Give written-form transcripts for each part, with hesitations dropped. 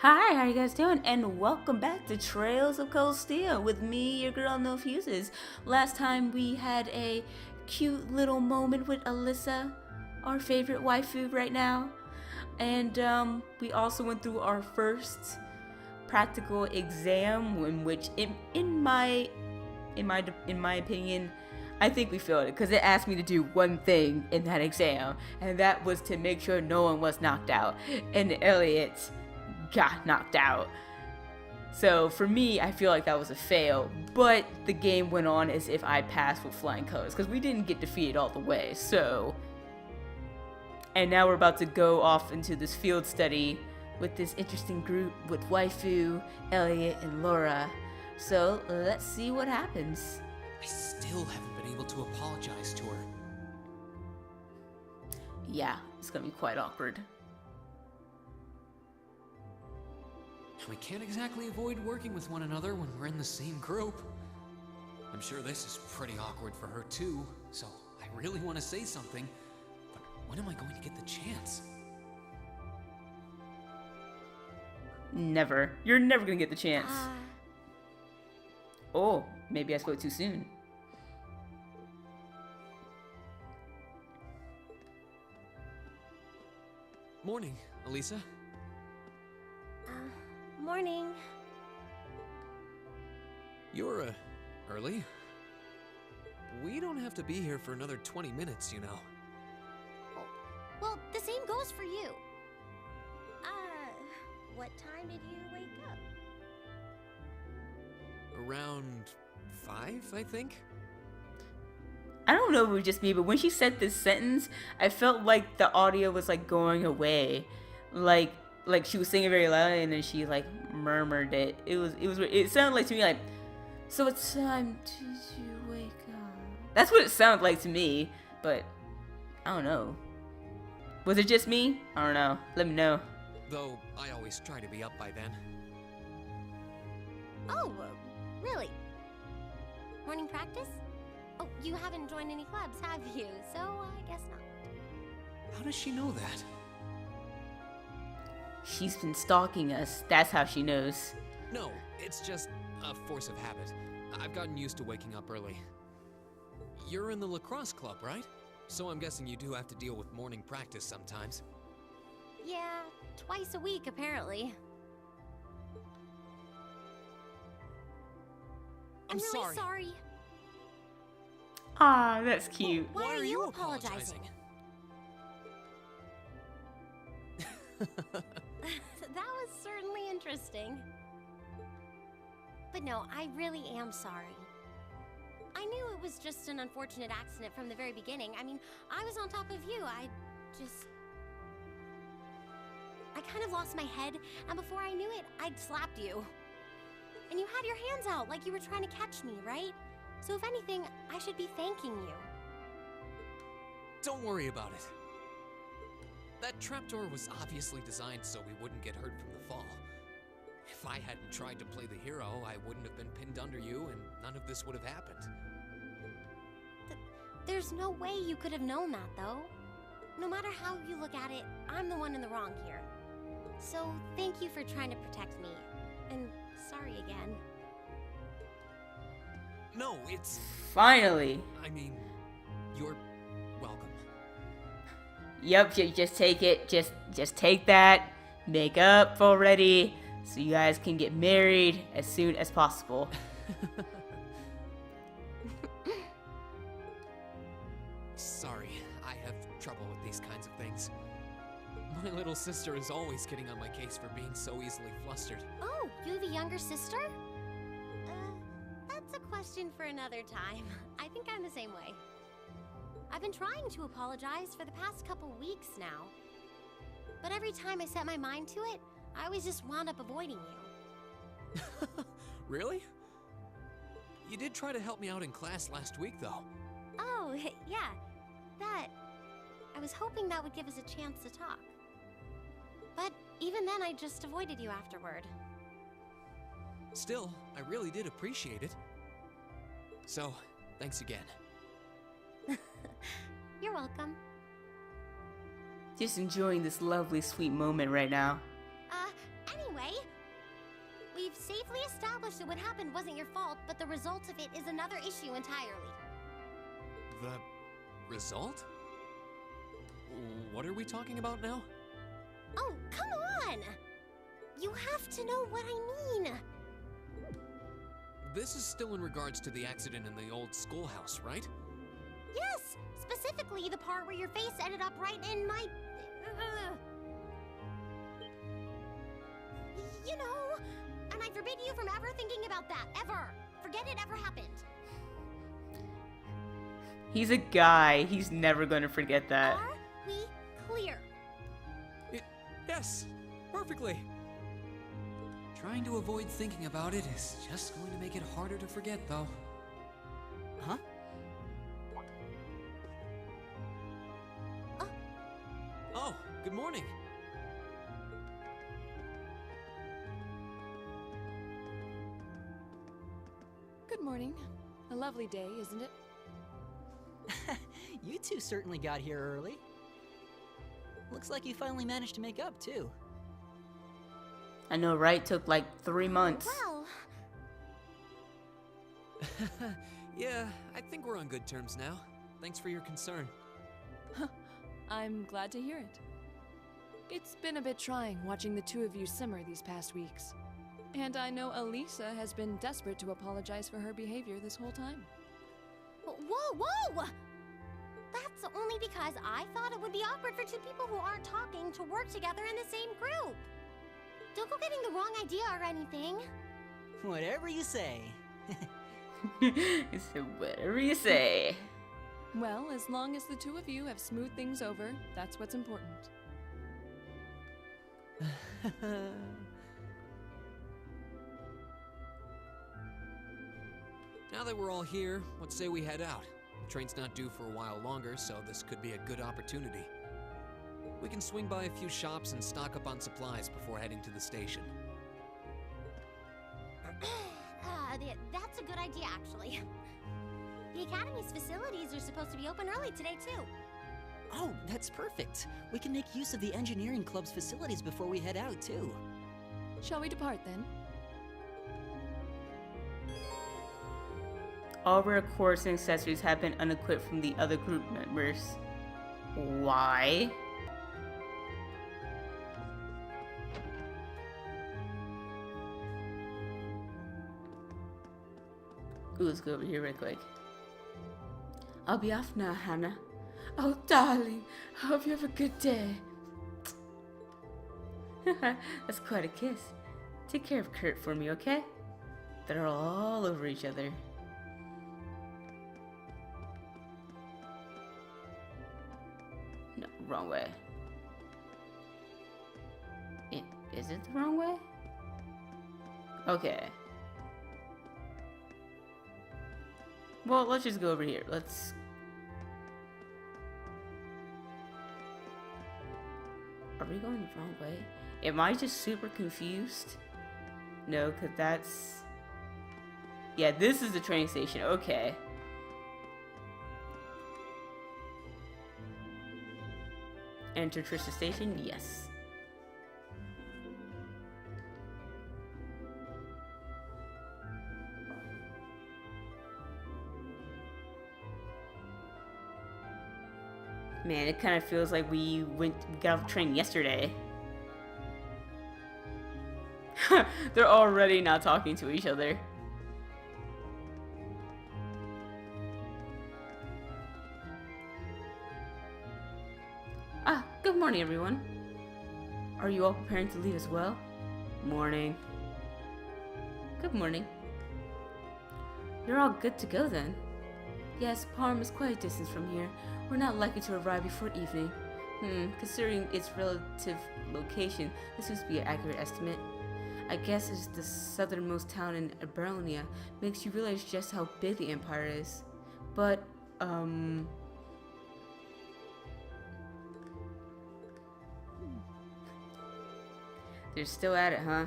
Hi, how you guys doing? And welcome back to Trails of Cold Steel with me, your girl NoFuses. Last time we had a cute little moment with Alisa, our favorite waifu right now. And we also went through our first practical exam in which in my opinion, I think we failed it because it asked me to do one thing in that exam, and that was to make sure no one was knocked out. And Elliot got knocked out. So for me, I feel like that was a fail, but the game went on as if I passed with flying colors because we didn't get defeated all the way. So, and now we're about to go off into this field study with this interesting group with Waifu, Elliot, and Laura. So let's see what happens. I still haven't been able to apologize to her. Yeah, it's gonna be quite awkward. We can't exactly avoid working with one another when we're in the same group. I'm sure this is pretty awkward for her too, so I really want to say something, but when am I going to get the chance? Never. You're never gonna get the chance. Oh, maybe I spoke too soon. Morning, Alisa. Morning. You're, early? We don't have to be here for another 20 minutes, you know. Well, the same goes for you. What time did you wake up? Around 5, I think? I don't know if it was just me, but when she said this sentence, I felt like the audio was like going away. Like she was singing very loud and then she like murmured it. It sounded like to me like, so what time did you wake up? That's what it sounded like to me, but I don't know. Was it just me? I don't know. Let me know. Though I always try to be up by then. Oh, really? Morning practice? Oh, you haven't joined any clubs, have you? So I guess not. How does she know that? She's been stalking us. That's how she knows. No, it's just a force of habit. I've gotten used to waking up early. You're in the lacrosse club, right? So I'm guessing you do have to deal with morning practice sometimes. Yeah, twice a week apparently. I'm really sorry. Ah, that's cute. Why are you apologizing? That was certainly interesting. But no, I really am sorry. I knew it was just an unfortunate accident from the very beginning. I mean, I was on top of you. I kind of lost my head, and before I knew it, I'd slapped you. And you had your hands out like you were trying to catch me, right? So if anything, I should be thanking you. Don't worry about it. That trapdoor was obviously designed so we wouldn't get hurt from the fall. If I hadn't tried to play the hero, I wouldn't have been pinned under you, and none of this would have happened. There's no way you could have known that, though. No matter how you look at it, I'm the one in the wrong here. So thank you for trying to protect me. And sorry again. No, it's... Finally. I mean, you're welcome. Yep, just take it. Just take that. Make up already, so you guys can get married as soon as possible. Sorry, I have trouble with these kinds of things. My little sister is always getting on my case for being so easily flustered. Oh, you have a younger sister? That's a question for another time. I think I'm the same way. I've been trying to apologize for the past couple weeks now. But every time I set my mind to it, I always just wound up avoiding you. Really? You did try to help me out in class last week, though. Oh, yeah. That... I was hoping that would give us a chance to talk. But even then, I just avoided you afterward. Still, I really did appreciate it. So, thanks again. You're welcome. Just enjoying this lovely, sweet moment right now. Anyway, anyway. We've safely established that what happened wasn't your fault, but the result of it is another issue entirely. The result? What are we talking about now? Oh, come on! You have to know what I mean. This is still in regards to the accident in the old schoolhouse, right? Yes, specifically the part where your face ended up right in my... You know, and I forbid you from ever thinking about that, ever. Forget it ever happened. He's a guy. He's never gonna forget that. Are we clear? Yes, perfectly. Trying to avoid thinking about it is just going to make it harder to forget, though. Huh? Oh, good morning. Good morning. A lovely day, isn't it? You two certainly got here early. Looks like you finally managed to make up, too. I know, right? Took like 3 months. Well, Yeah, I think we're on good terms now. Thanks for your concern. I'm glad to hear it. It's been a bit trying watching the two of you simmer these past weeks. And I know Alisa has been desperate to apologize for her behavior this whole time. whoa, whoa! That's only because I thought it would be awkward for two people who aren't talking to work together in the same group. Don't go getting the wrong idea or anything. Whatever you say. He said, whatever you say. Well, as long as the two of you have smoothed things over, that's what's important. Now that we're all here, let's say we head out. The train's not due for a while longer, so this could be a good opportunity. We can swing by a few shops and stock up on supplies before heading to the station. That's a good idea, actually. The Academy's facilities are supposed to be open early today, too. Oh, that's perfect. We can make use of the engineering club's facilities before we head out, too. Shall we depart then? All rare cords and accessories have been unequipped from the other group members. Why? Ooh, let's go over here real quick. I'll be off now, Hannah. Oh, darling, I hope you have a good day. That's quite a kiss. Take care of Kurt for me, okay? They're all over each other. No, wrong way. Is it the wrong way? Okay. Well, let's just go over here. Let's... Are we going the wrong way? Am I just super confused? No, because that's... Yeah, this is the train station. Okay. Enter Trisha Station? Yes. Man, it kind of feels like we got off the train yesterday. They're already not talking to each other. Ah, good morning, everyone. Are you all preparing to leave as well? Morning. Good morning. You're all good to go then. Yes, Parm is quite a distance from here. We're not likely to arrive before evening. Considering its relative location, this seems to be an accurate estimate. I guess it's the southernmost town in Eberlonia makes you realize just how big the Empire is. But, they're still at it, huh?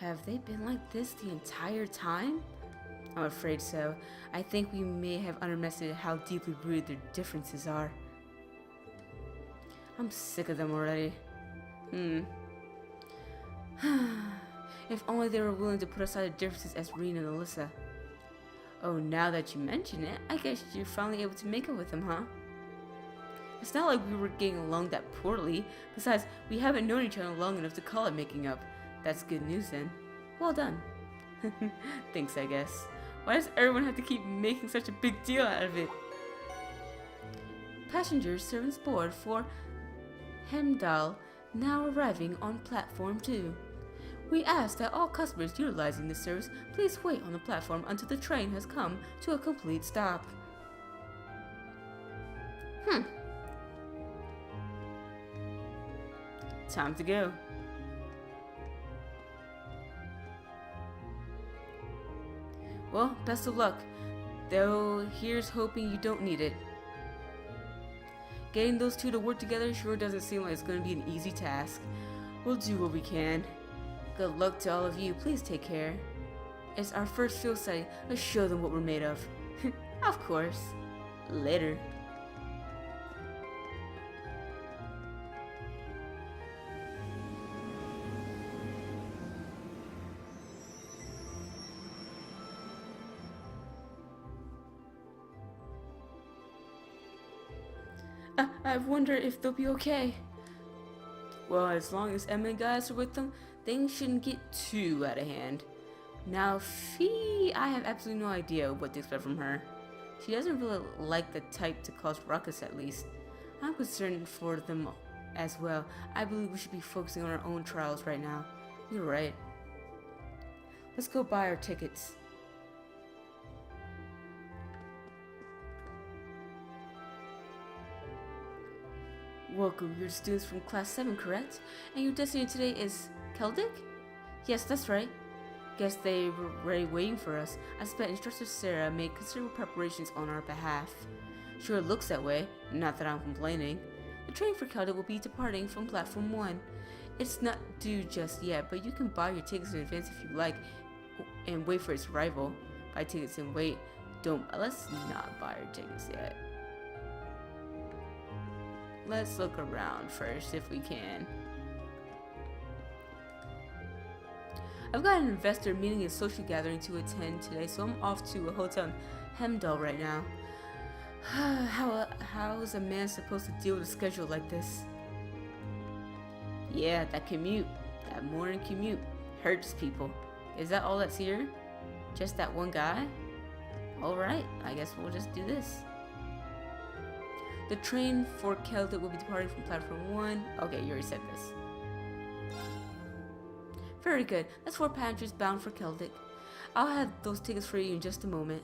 Have they been like this the entire time? I'm afraid so. I think we may have underestimated how deeply rooted their differences are. I'm sick of them already. If only they were willing to put aside the differences as Rean and Alisa. Oh, now that you mention it, I guess you're finally able to make it with them, huh? It's not like we were getting along that poorly. Besides, we haven't known each other long enough to call it making up. That's good news then. Well done. Thanks, I guess. Why does everyone have to keep making such a big deal out of it? Passengers servants board for Hemdal now arriving on platform 2. We ask that all customers utilizing this service please wait on the platform until the train has come to a complete stop. Time to go. Well, best of luck. Though, here's hoping you don't need it. Getting those two to work together sure doesn't seem like it's going to be an easy task. We'll do what we can. Good luck to all of you. Please take care. It's our first field study. Let's show them what we're made of. Of course. Later. I wonder if they'll be okay. Well, as long as Emma and guys are with them, things shouldn't get too out of hand. Now, Fee, I have absolutely no idea what to expect from her. She doesn't really like the type to cause ruckus, at least. I'm concerned for them as well. I believe we should be focusing on our own trials right now. You're right. Let's go buy our tickets. Welcome, you're students from Class 7, correct? And your destiny today is Celdic? Yes, that's right. Guess they were already waiting for us. I bet Instructor Sarah made considerable preparations on our behalf. Sure, it looks that way. Not that I'm complaining. The train for Celdic will be departing from Platform 1. It's not due just yet, but you can buy your tickets in advance if you like, and wait for its arrival. Buy tickets and wait. Let's not buy our tickets yet. Let's look around first if we can. I've got an investor meeting and social gathering to attend today, so I'm off to a hotel in Hemdal right now. How is a man supposed to deal with a schedule like this? Yeah, that morning commute, hurts people. Is that all that's here? Just that one guy? Alright, I guess we'll just do this. The train for Celdic will be departing from Platform 1. Okay, you already said this. Very good. That's 4 passengers bound for Celdic. I'll have those tickets for you in just a moment.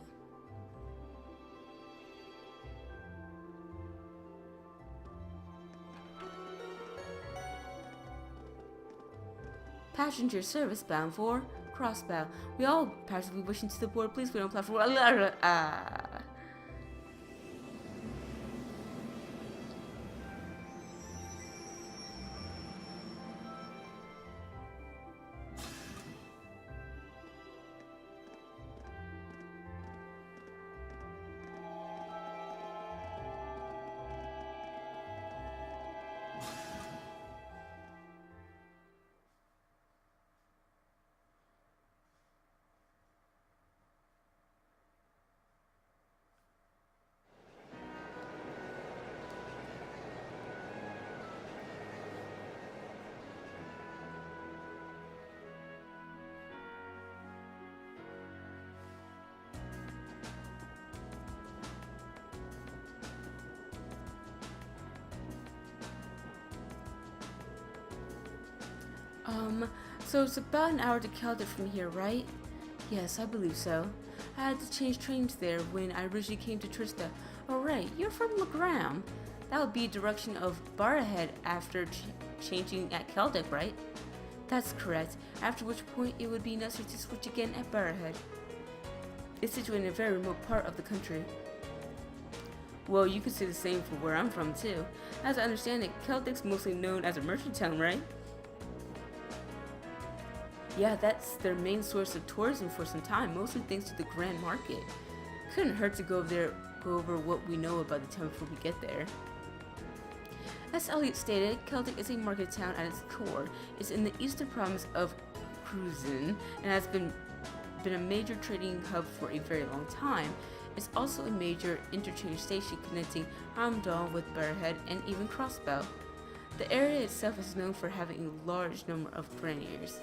Passenger service bound for Crossbow. We all passengers wishing to the board, please wait on platform. So it's about an hour to Celdic from here, right? Yes, I believe so. I had to change trains there when I originally came to Trista. Oh right, you're from Legram. That would be a direction of Barrowhead after changing at Celdic, right? That's correct, after which point it would be necessary to switch again at Barrowhead. It's situated in a very remote part of the country. Well, you could say the same for where I'm from too. As I understand it, Celdic's mostly known as a merchant town, right? Yeah, that's their main source of tourism for some time, mostly thanks to the Grand Market. Couldn't hurt to go over what we know about the town before we get there. As Elliot stated, Celdic is a market town at its core. It's in the eastern province of Cruzin and has been a major trading hub for a very long time. It's also a major interchange station connecting Hamdon with Bearhead and even Crossbow. The area itself is known for having a large number of granaries,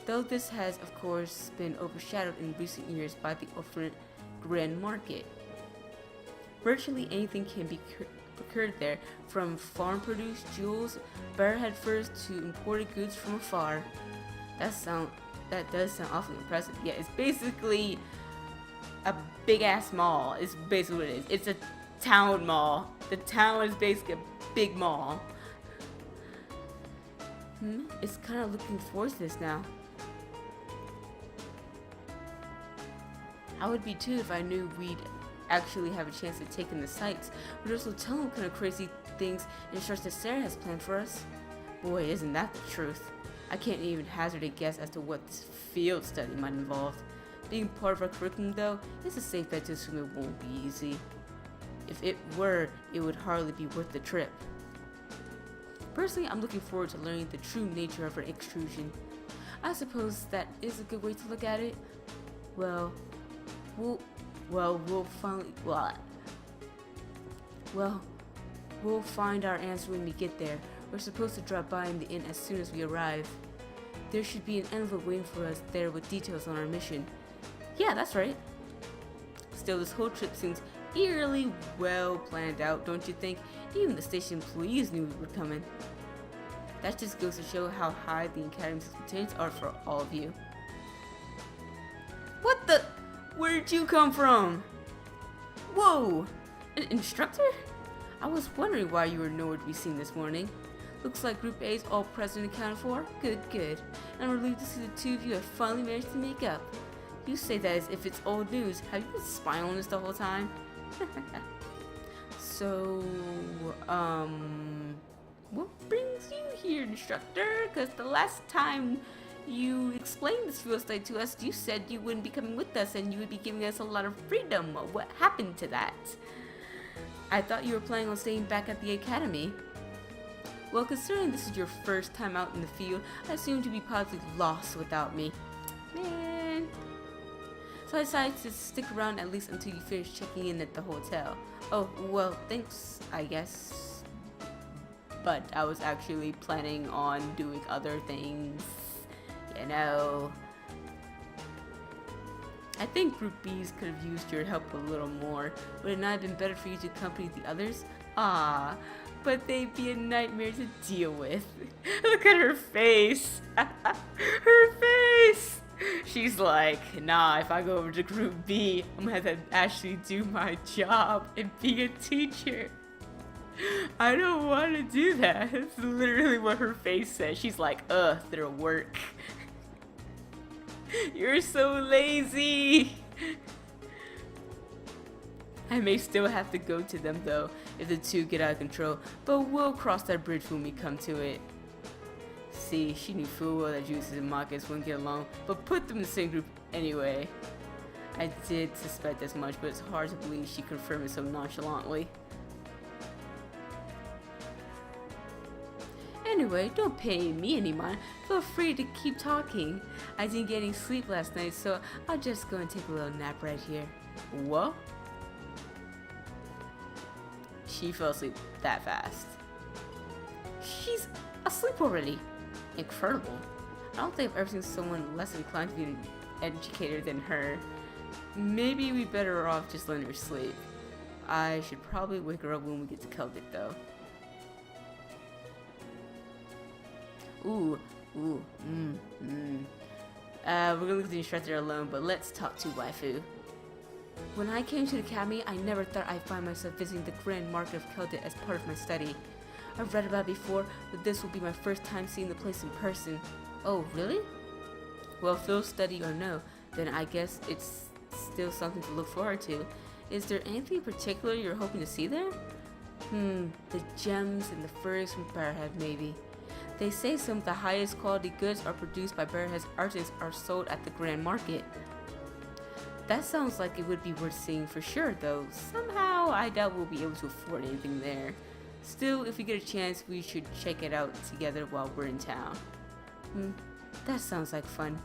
though this has of course been overshadowed in recent years by the affluent Grand Market. Virtually anything can be procured there, from farm-produced jewels, Bearhead furs to imported goods from afar. That does sound awfully impressive. Yeah, it's basically a big-ass mall. It's basically what it is. It's a town mall. The town is basically a big mall. It's kind of looking forward to this now. I would be too if I knew we'd actually have a chance to take in the sights, but also tell them what kind of crazy things and sharks that Sarah has planned for us. Boy, isn't that the truth. I can't even hazard a guess as to what this field study might involve. Being part of our curriculum though, it's a safe bet to assume it won't be easy. If it were, it would hardly be worth the trip. Personally, I'm looking forward to learning the true nature of our extrusion. I suppose that is a good way to look at it. We'll find our answer when we get there. We're supposed to drop by in the inn as soon as we arrive. There should be an envelope waiting for us there with details on our mission. Yeah, that's right. Still, this whole trip seems eerily well planned out, don't you think? Even the station employees knew we were coming. That just goes to show how high the Academy's expectations are for all of you. What the? Where'd you come from? Whoa! An instructor? I was wondering why you were nowhere to be seen this morning. Looks like Group A is all present and accounted for. Good, good. And I'm relieved to see the two of you have finally managed to make up. You say that as if it's old news. Have you been spying on us the whole time? So, what brings you here, instructor? Because the last time you explained this field study to us, you said you wouldn't be coming with us and you would be giving us a lot of freedom. What happened to that? I thought you were planning on staying back at the academy. Well, considering this is your first time out in the field, I assumed you'd be positively lost without me. Man. So I decided to stick around at least until you finish checking in at the hotel. Oh, well, thanks, I guess. But I was actually planning on doing other things, you know. I think Group B's could have used your help a little more. Would it not have been better for you to accompany the others? Ah, but they'd be a nightmare to deal with. Look at her face. Her face. She's like, nah, if I go over to Group B, I'm gonna have to actually do my job and be a teacher. I don't want to do that. That's literally what her face says. She's like, their work. You're so lazy. I may still have to go to them though, if the two get out of control, but we'll cross that bridge when we come to it. See, she knew full well that Jusis and Machais wouldn't get along, but put them in the same group anyway. I did suspect as much, but it's hard to believe she confirmed it so nonchalantly. Anyway, don't pay me any mind. Feel free to keep talking. I didn't get any sleep last night, so I'll just go and take a little nap right here. What? She fell asleep that fast. She's asleep already. Incredible. I don't think I've ever seen someone less inclined to be an educator than her. Maybe we better off just letting her sleep. I should probably wake her up when we get to Celdic though. We're gonna leave the instructor alone, but let's talk to waifu. When I came to the academy, I never thought I'd find myself visiting the Grand Market of Celdic as part of my study. I've read about it before, but this will be my first time seeing the place in person. Oh, really? Well, field study or no, then I guess it's still something to look forward to. Is there anything in particular you're hoping to see there? The gems and the furs from Bearhead, maybe. They say some of the highest quality goods are produced by Bearhead's artisans are sold at the Grand Market. That sounds like it would be worth seeing for sure, though. Somehow, I doubt we'll be able to afford anything there. Still, if we get a chance, we should check it out together while we're in town. That sounds like fun.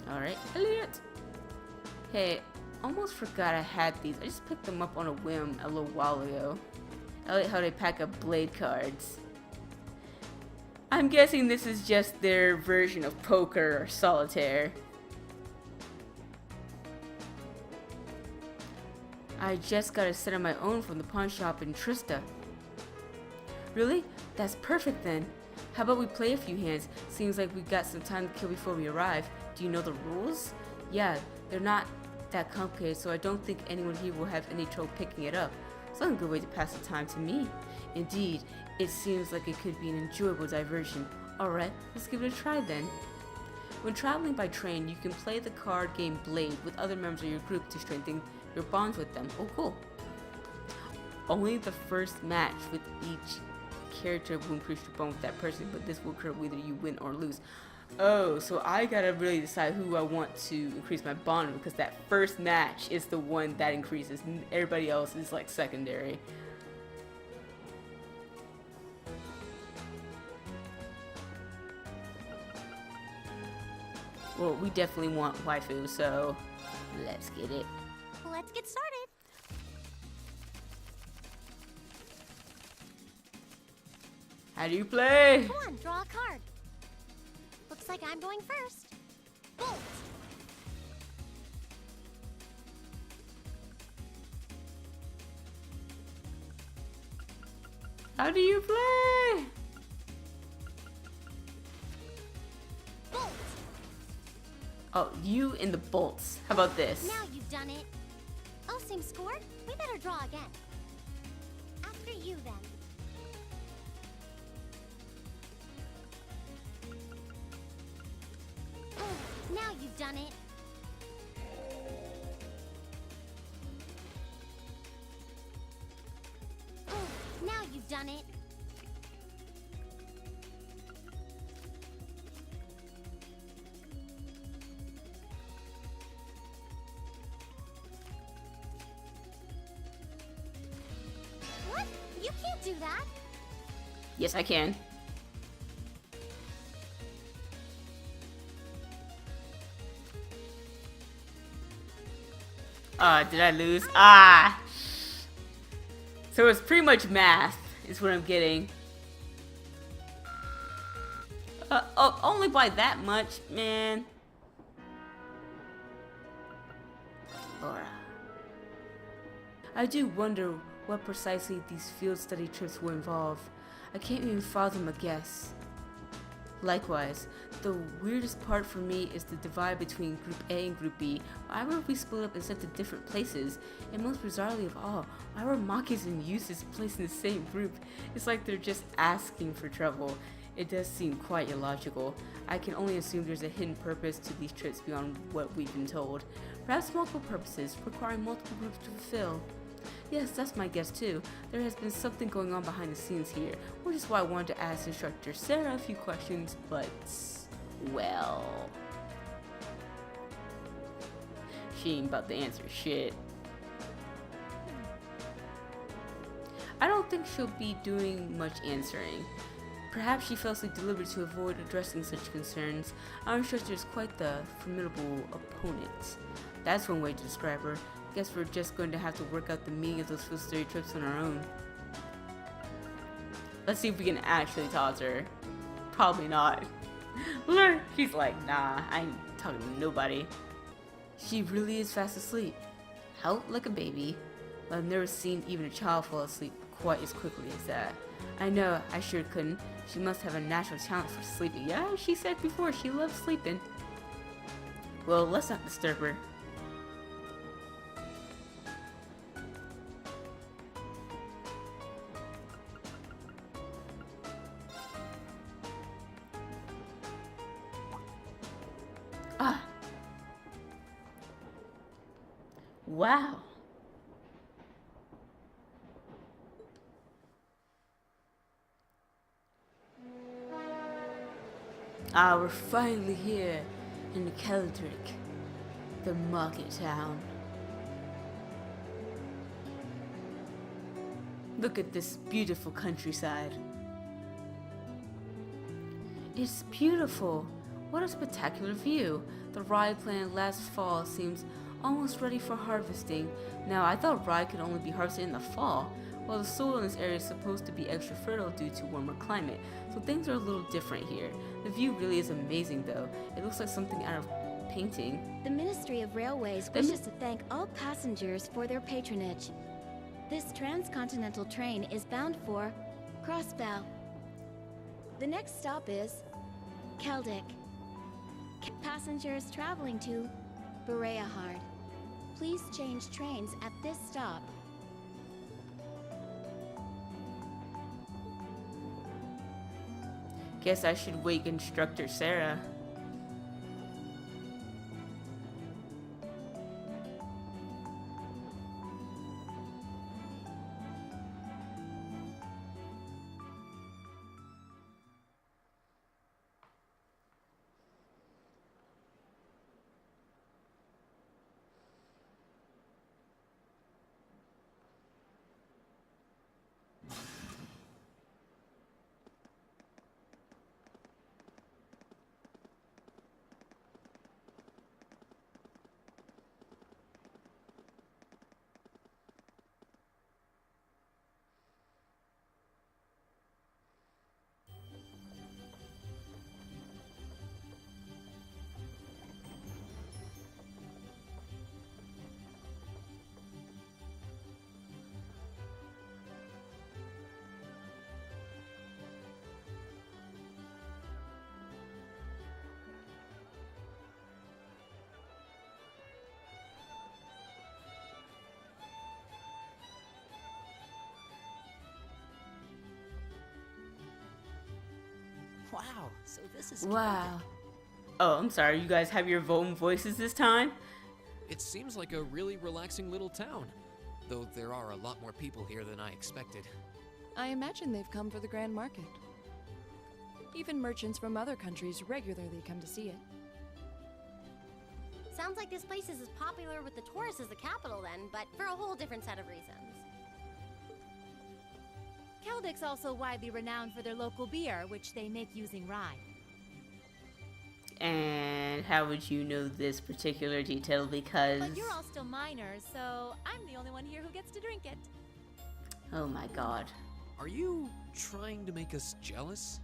Alright, Elliot! Hey, almost forgot I had these. I just picked them up on a whim a little while ago. I like how they pack up blade cards. I'm guessing this is just their version of poker or solitaire. I just got a set of my own from the pawn shop in Trista. Really? That's perfect then. How about we play a few hands? Seems like we got some time to kill before we arrive. Do you know the rules? Yeah, they're not that complicated, so I don't think anyone here will have any trouble picking it up. It's not a good way to pass the time to me. Indeed, it seems like it could be an enjoyable diversion. Alright, let's give it a try then. When traveling by train, you can play the card game Blade with other members of your group to strengthen your bonds with them. Oh, cool. Only the first match with each character will increase your bond with that person, but this will occur whether you win or lose. Oh, so I gotta really decide who I want to increase my bond with, because that first match is the one that increases. Everybody else is like secondary. Well, we definitely want waifu, so let's get it. Let's get started. How do you play? Come on, draw a card. Looks like I'm going first. Bolt. How do you play? Bolt. Oh, you and the bolts. How about this? Now you've done it. Oh, same score? We better draw again. After you, then. Now you've done it. Now you've done it. What? You can't do that. Yes, I can. Did I lose? Ah! So it's pretty much math, is what I'm getting. Oh, only by that much, man. Laura. I do wonder what precisely these field study trips will involve. I can't even fathom a guess. Likewise, the weirdest part for me is the divide between Group A and Group B. Why were we split up and sent to different places? And most bizarrely of all, why were Machais and Jusis placed in the same group? It's like they're just asking for trouble. It does seem quite illogical. I can only assume there's a hidden purpose to these trips beyond what we've been told. Perhaps multiple purposes, requiring multiple groups to fulfill. Yes, that's my guess too. There has been something going on behind the scenes here, which is why I wanted to ask Instructor Sarah a few questions, but, well, she ain't about to answer shit. I don't think she'll be doing much answering. Perhaps she fell asleep deliberately to avoid addressing such concerns. Our instructor is quite the formidable opponent. That's one way to describe her. Guess we're just going to have to work out the meaning of those field study trips on our own. Let's see if we can actually talk to her. Probably not. Look, she's like, nah, I ain't talking to nobody. She really is fast asleep. Out like a baby. I've never seen even a child fall asleep quite as quickly as that. I know, I sure couldn't. She must have a natural talent for sleeping. Yeah, she said before, she loves sleeping. Well, let's not disturb her. Ah. Wow. Ah, we're finally here in Celdic, the market town. Look at this beautiful countryside. It's beautiful. What a spectacular view. The rye planted last fall seems almost ready for harvesting. Now, I thought rye could only be harvested in the fall. Well, the soil in this area is supposed to be extra fertile due to warmer climate, so things are a little different here. The view really is amazing though. It looks like something out of painting. The Ministry of Railways wishes to thank all passengers for their patronage. This transcontinental train is bound for Crossbow. The next stop is Celdic. Passengers traveling to Bereahard, please change trains at this stop. Guess I should wake Instructor Sarah. Wow, so this is Wow. Oh, I'm sorry, you guys have your own voices this time? It seems like a really relaxing little town, though there are a lot more people here than I expected. I imagine they've come for the Grand Market. Even merchants from other countries regularly come to see it. Sounds like this place is as popular with the tourists as the capital then, but for a whole different set of reasons. Celdic's also widely renowned for their local beer, which they make using rye. And how would you know this particular detail? Because... But you're all still minors, so I'm the only one here who gets to drink it. Oh my god. Are you trying to make us jealous?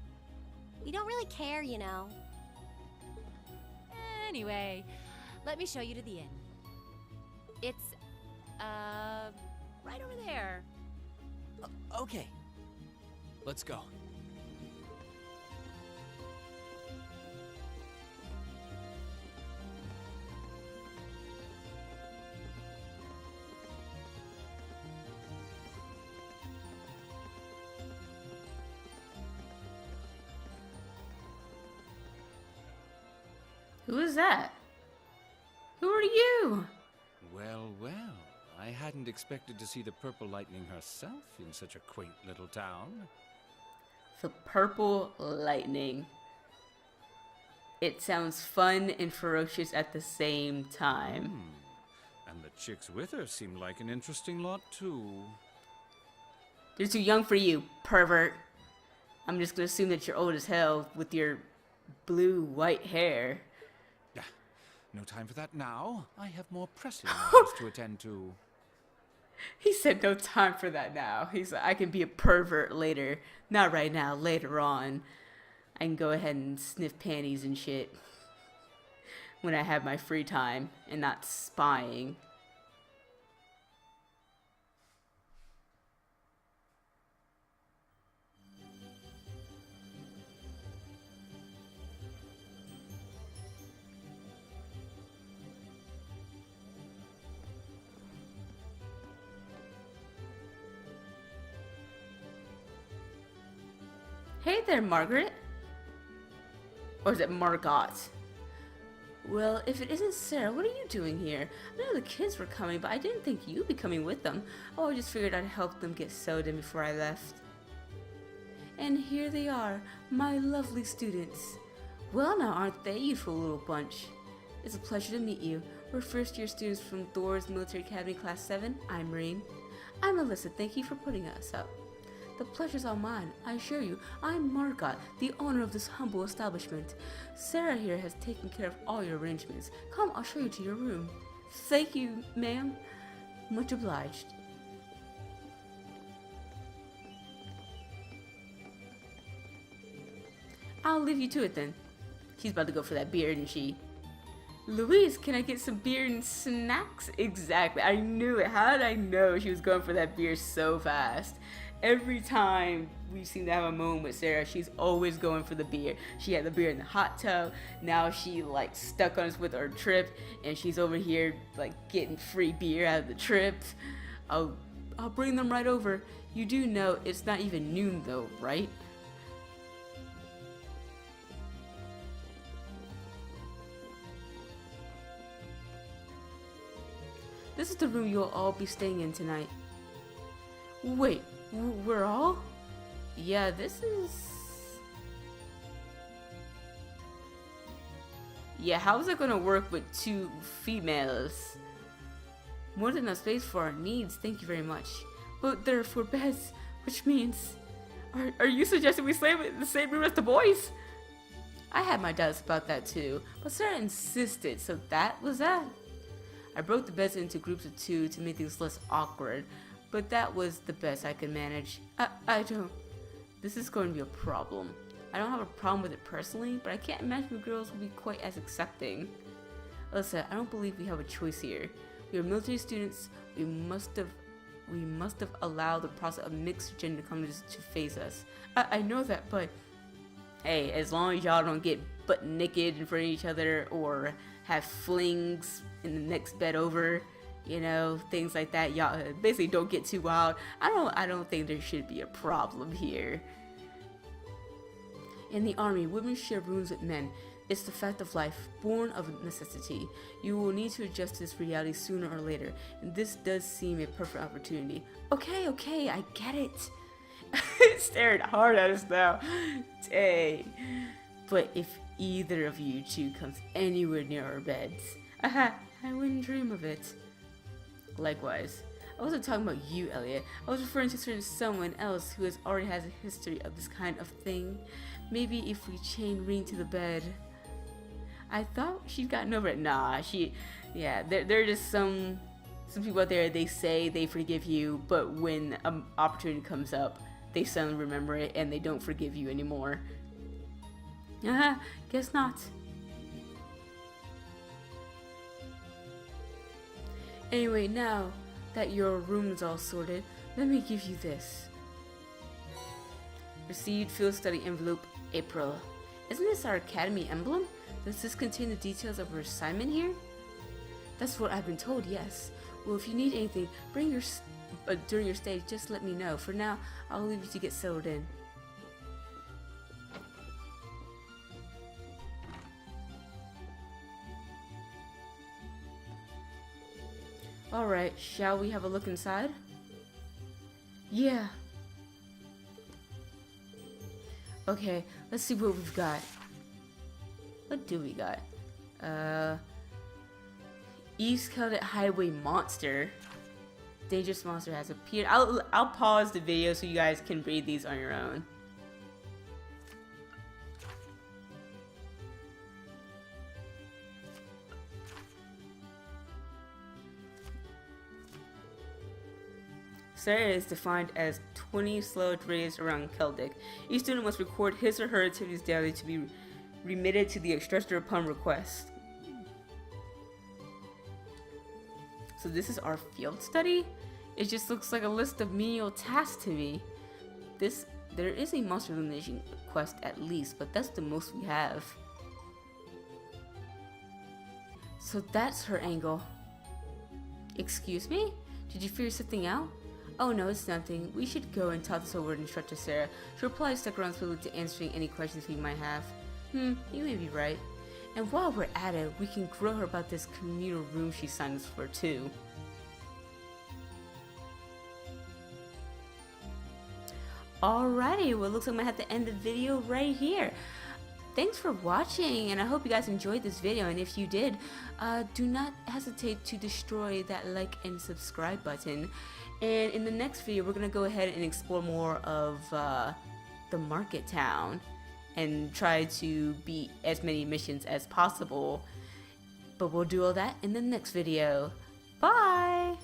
We don't really care, you know. Anyway, let me show you to the inn. It's, right over there. Okay. Let's go. Who is that? Who are you? Well, well, I hadn't expected to see the Purple Lightning herself in such a quaint little town. The Purple Lightning. It sounds fun and ferocious at the same time. And the chicks with her seem like an interesting lot, too. They're too young for you, pervert. I'm just gonna assume that you're old as hell with your blue-white hair. No time for that now. I have more pressing matters to attend to. He said no time for that now. He's like, I can be a pervert later. Not right now, later on. I can go ahead and sniff panties and shit. When I have my free time and not spying. Hey there, Margaret. Or is it Margot? Well, if it isn't Sarah, what are you doing here? I know the kids were coming, but I didn't think you'd be coming with them. Oh, I just figured I'd help them get sewed in before I left. And here they are, my lovely students. Well now, aren't they, you full little bunch? It's a pleasure to meet you. We're first-year students from Thor's Military Academy Class VII. I'm Rean. I'm Alisa, thank you for putting us up. The pleasure's all mine, I assure you. I'm Margot, the owner of this humble establishment. Sarah here has taken care of all your arrangements. Come, I'll show you to your room. Thank you, ma'am. Much obliged. I'll leave you to it then. She's about to go for that beer, isn't she? Louise, can I get some beer and snacks? Exactly, I knew it. How did I know she was going for that beer so fast? Every time we seem to have a moment with Sarah, she's always going for the beer. She had the beer in the hot tub. Now she like stuck on us with our trip, and she's over here like getting free beer out of the trip. I'll bring them right over. You do know it's not even noon though, right? This is the room you'll all be staying in tonight. Wait, we're all? Yeah, this is... Yeah, how is that gonna work with 2 females? More than enough space for our needs, thank you very much. But there are 4 beds, which means... Are you suggesting we sleep in the same room as the boys? I had my doubts about that too, but Sarah insisted, so that was that. I broke the beds into groups of 2 to make things less awkward, but that was the best I could manage. I don't... This is going to be a problem. I don't have a problem with it personally, but I can't imagine the girls will be quite as accepting. Alyssa, I don't believe we have a choice here. We are military students. We must have allowed the process of mixed gender to come to phase us. I know that, but hey, as long as y'all don't get butt naked in front of each other or have flings in the next bed over, you know, things like that, y'all basically don't get too wild. I don't think there should be a problem here. In the army, women share rooms with men. It's the fact of life, born of necessity. You will need to adjust to this reality sooner or later, and this does seem a perfect opportunity. Okay, I get it. Staring hard at us now. Dang. But if either of you 2 comes anywhere near our beds, I wouldn't dream of it. Likewise. I wasn't talking about you, Elliot. I was referring to certain someone else who already has a history of this kind of thing. Maybe if we chain Rean to the bed. I thought she'd gotten over it. Nah, there are just some people out there, they say they forgive you, but when an opportunity comes up, they suddenly remember it and they don't forgive you anymore. Guess not. Anyway, now that your room is all sorted, let me give you this. Received field study envelope, April. Isn't this our academy emblem? Does this contain the details of our assignment here? That's what I've been told, yes. Well, if you need anything, during your stay, just let me know. For now, I'll leave you to get settled in. Alright, shall we have a look inside? Yeah. Okay, let's see what we've got. What do we got? East Celdic Highway Monster. Dangerous monster has appeared. I'll pause the video so you guys can read these on your own. Sarah is defined as 20 slow radius around Celdic. Each student must record his or her activities daily to be remitted to the instructor upon request. So this is our field study? It just looks like a list of menial tasks to me. There is a monster elimination quest at least, but that's the most we have. So that's her angle. Excuse me? Did you figure something out? Oh no, it's nothing. We should go and talk this over with Instructor Sarah. She'll probably stick around to answering any questions we might have. You may be right. And while we're at it, we can grill her about this communal room she signed us for too. Alrighty, well it looks like I might have to end the video right here. thanks for watching, and I hope you guys enjoyed this video, and if you did, do not hesitate to destroy that like and subscribe button. And in the next video, we're gonna go ahead and explore more of the market town and try to beat as many missions as possible. But we'll do all that in the next video. Bye!